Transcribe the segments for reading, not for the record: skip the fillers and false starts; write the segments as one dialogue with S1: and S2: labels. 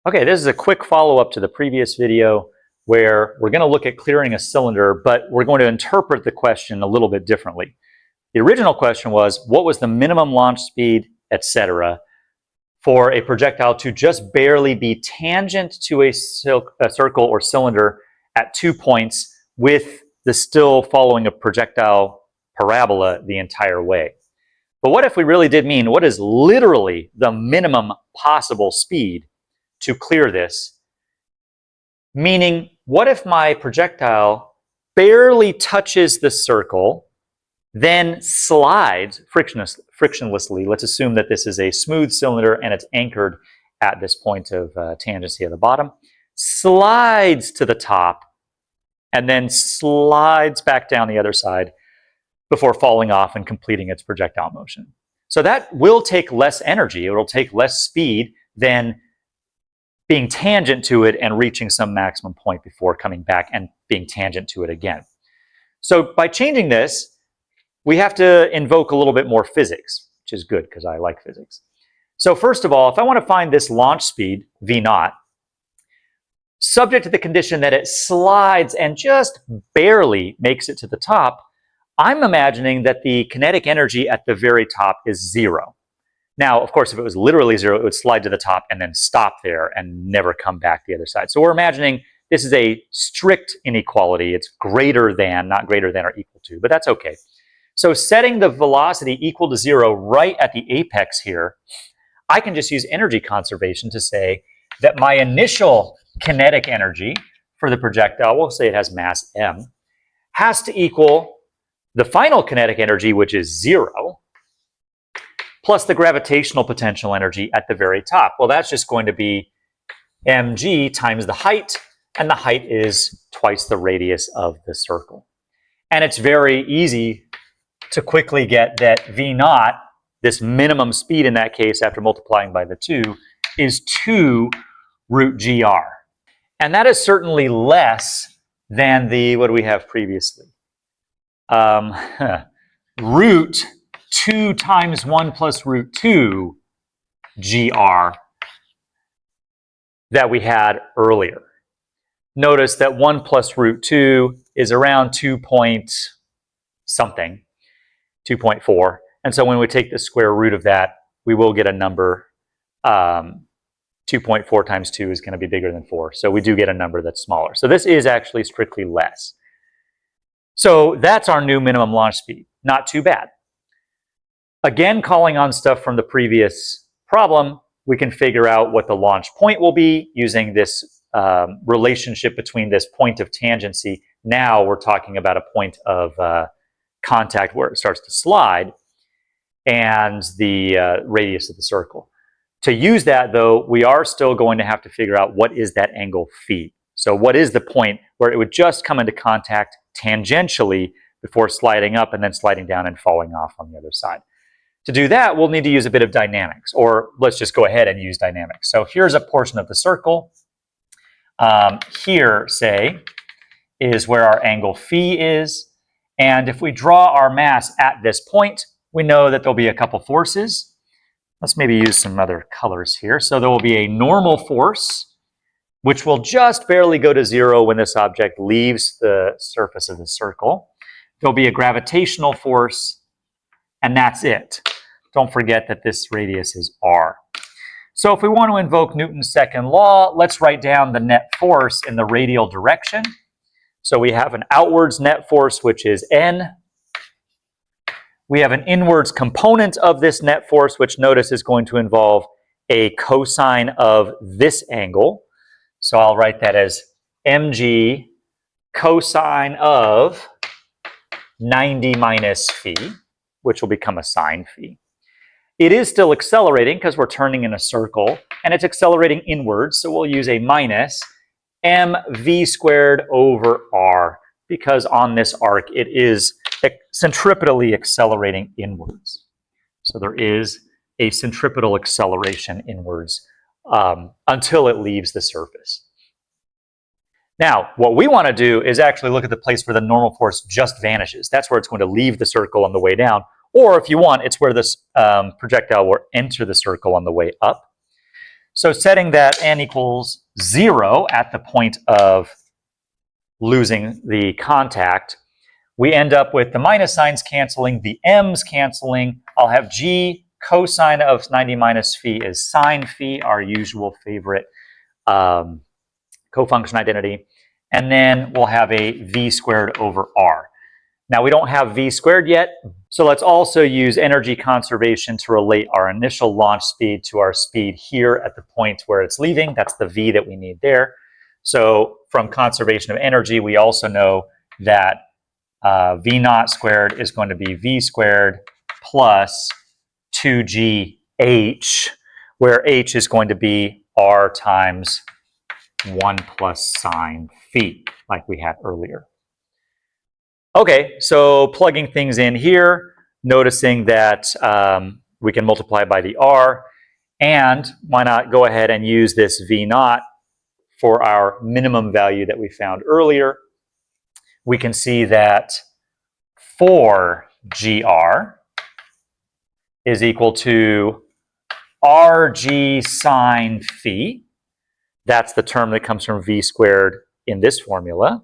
S1: Okay, this is a quick follow-up to the previous video where we're going to look at clearing a cylinder, but we're going to interpret the question a little bit differently. The original question was, what was the minimum launch speed, etc., for a projectile to just barely be tangent to a circle or cylinder at 2 points with the still following a projectile parabola the entire way? But what if we really did mean what is literally the minimum possible speed to clear this? Meaning, what if my projectile barely touches the circle, then slides frictionlessly? Let's assume that this is a smooth cylinder and it's anchored at this point of tangency at the bottom, slides to the top, and then slides back down the other side before falling off and completing its projectile motion. So that will take less energy. It will take less speed than being tangent to it and reaching some maximum point before coming back and being tangent to it again. So by changing this, we have to invoke a little bit more physics, which is good because I like physics. So first of all, if I want to find this launch speed, V0, subject to the condition that it slides and just barely makes it to the top, I'm imagining that the kinetic energy at the very top is 0. Now, of course, if it was literally 0, it would slide to the top and then stop there and never come back the other side. So we're imagining this is a strict inequality. It's greater than, not greater than or equal to, but that's okay. So setting the velocity equal to 0 right at the apex here, I can just use energy conservation to say that my initial kinetic energy for the projectile, we'll say it has mass m, has to equal the final kinetic energy, which is 0, plus the gravitational potential energy at the very top. Well, that's just going to be mg times the height, and the height is twice the radius of the circle. And it's very easy to quickly get that V0, this minimum speed in that case after multiplying by the 2, is 2 root gr. And that is certainly less than the, what do we have previously? Root 2 times 1 plus root 2 gr that we had earlier. Notice that 1 plus root 2 is around 2 point something, 2.4. And so when we take the square root of that, we will get a number. 2.4 times 2 is going to be bigger than 4. So we do get a number that's smaller. So this is actually strictly less. So that's our new minimum launch speed. Not too bad. Again, calling on stuff from the previous problem, we can figure out what the launch point will be using this relationship between this point of tangency. Now we're talking about a point of contact where it starts to slide and the radius of the circle. To use that, though, we are still going to have to figure out what is that angle phi. So what is the point where it would just come into contact tangentially before sliding up and then sliding down and falling off on the other side? To do that, we'll need to use a bit of dynamics, or let's just go ahead and use dynamics. So here's a portion of the circle. Here, say, is where our angle phi is. And if we draw our mass at this point, we know that there'll be a couple forces. Let's maybe use some other colors here. So there will be a normal force, which will just barely go to 0 when this object leaves the surface of the circle. There'll be a gravitational force, and that's it. Don't forget that this radius is r. So if we want to invoke Newton's second law, let's write down the net force in the radial direction. So we have an outwards net force, which is N. We have an inwards component of this net force, which notice is going to involve a cosine of this angle. So I'll write that as mg cosine of 90 minus phi, which will become a sine phi. It is still accelerating because we're turning in a circle, and it's accelerating inwards, so we'll use a minus mv squared over r, because on this arc it is centripetally accelerating inwards. So there is a centripetal acceleration inwards until it leaves the surface. Now, what we want to do is actually look at the place where the normal force just vanishes. That's where it's going to leave the circle on the way down. Or if you want, it's where this projectile will enter the circle on the way up. So setting that n equals 0 at the point of losing the contact, we end up with the minus signs canceling, the m's canceling. I'll have g cosine of 90 minus phi is sine phi, our usual favorite cofunction identity. And then we'll have a v squared over r. Now we don't have v squared yet, so let's also use energy conservation to relate our initial launch speed to our speed here at the point where it's leaving. That's the v that we need there. So from conservation of energy, we also know that v naught squared is going to be v squared plus 2gh, where h is going to be r times 1 plus sine phi, like we had earlier. Okay, so plugging things in here, noticing that we can multiply by the r, and why not go ahead and use this v naught for our minimum value that we found earlier. We can see that 4gr is equal to rg sine phi. That's the term that comes from v squared in this formula.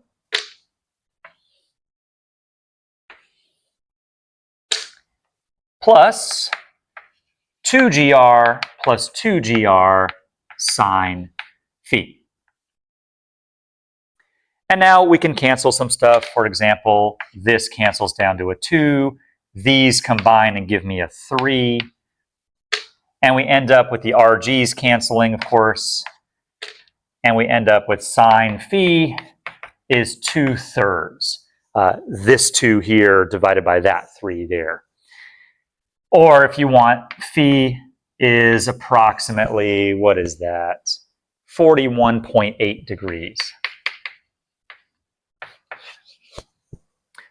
S1: Plus 2gr plus 2gr sine phi. And now we can cancel some stuff. For example, this cancels down to a 2. These combine and give me a 3. And we end up with the RGs canceling, of course. And we end up with sine phi is 2/3. This 2 here divided by that 3 there. Or if you want, phi is approximately, what is that? 41.8 degrees.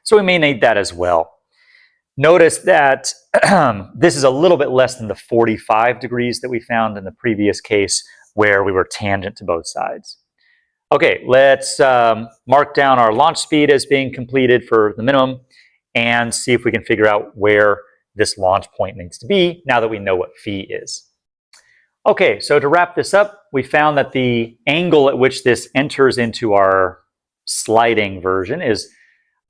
S1: So we may need that as well. Notice that this is a little bit less than the 45 degrees that we found in the previous case where we were tangent to both sides. Okay, let's mark down our launch speed as being completed for the minimum and see if we can figure out where this launch point needs to be now that we know what phi is. Okay, so to wrap this up, we found that the angle at which this enters into our sliding version is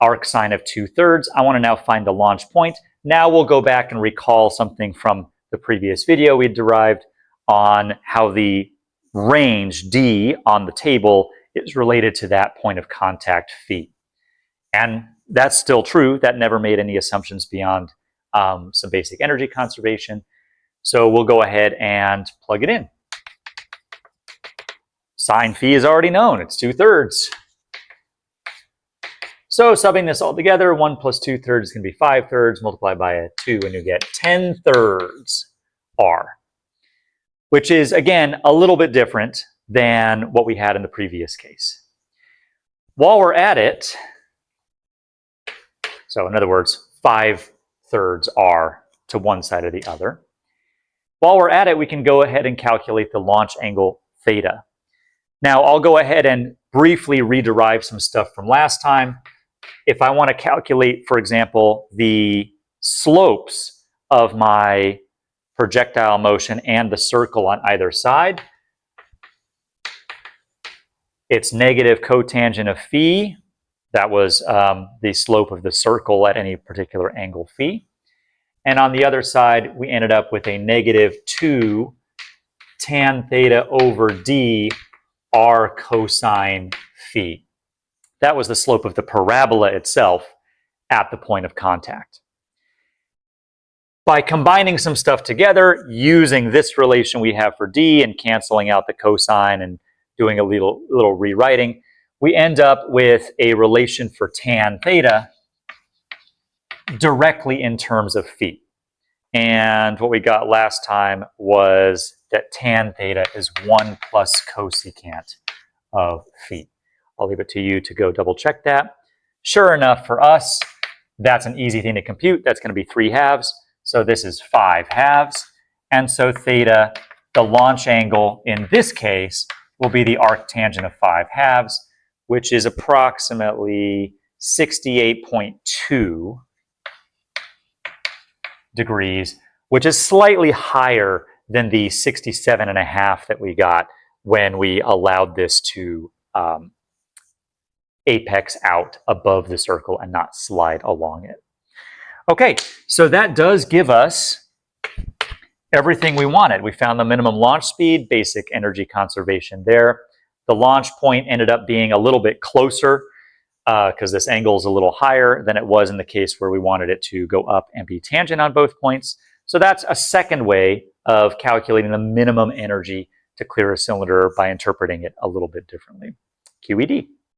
S1: arc sine of 2/3. I want to now find the launch point. Now we'll go back and recall something from the previous video we derived on how the range d on the table is related to that point of contact phi. And that's still true. That never made any assumptions beyond some basic energy conservation. So we'll go ahead and plug it in. Sine phi is already known. It's 2/3. So subbing this all together, 1 plus 2/3 is going to be 5/3, multiplied by a 2, and you get 10/3 r, which is, again, a little bit different than what we had in the previous case. While we're at it, so in other words, 5/3 r to one side or the other. While we're at it, we can go ahead and calculate the launch angle theta. Now, I'll go ahead and briefly rederive some stuff from last time. If I want to calculate, for example, the slopes of my projectile motion and the circle on either side, it's negative cotangent of phi. That was the slope of the circle at any particular angle phi. And on the other side, we ended up with a negative 2 tan theta over d r cosine phi. That was the slope of the parabola itself at the point of contact. By combining some stuff together, using this relation we have for d and canceling out the cosine and doing a little rewriting, we end up with a relation for tan theta directly in terms of phi. And what we got last time was that tan theta is 1 plus cosecant of phi. I'll leave it to you to go double check that. Sure enough, for us, that's an easy thing to compute. That's going to be 3/2. So this is 5/2. And so theta, the launch angle in this case, will be the arctangent of 5/2, which is approximately 68.2 degrees, which is slightly higher than the 67.5 that we got when we allowed this to apex out above the circle and not slide along it. Okay, so that does give us everything we wanted. We found the minimum launch speed, basic energy conservation there. The launch point ended up being a little bit closer because this angle is a little higher than it was in the case where we wanted it to go up and be tangent on both points. So that's a second way of calculating the minimum energy to clear a cylinder by interpreting it a little bit differently. QED.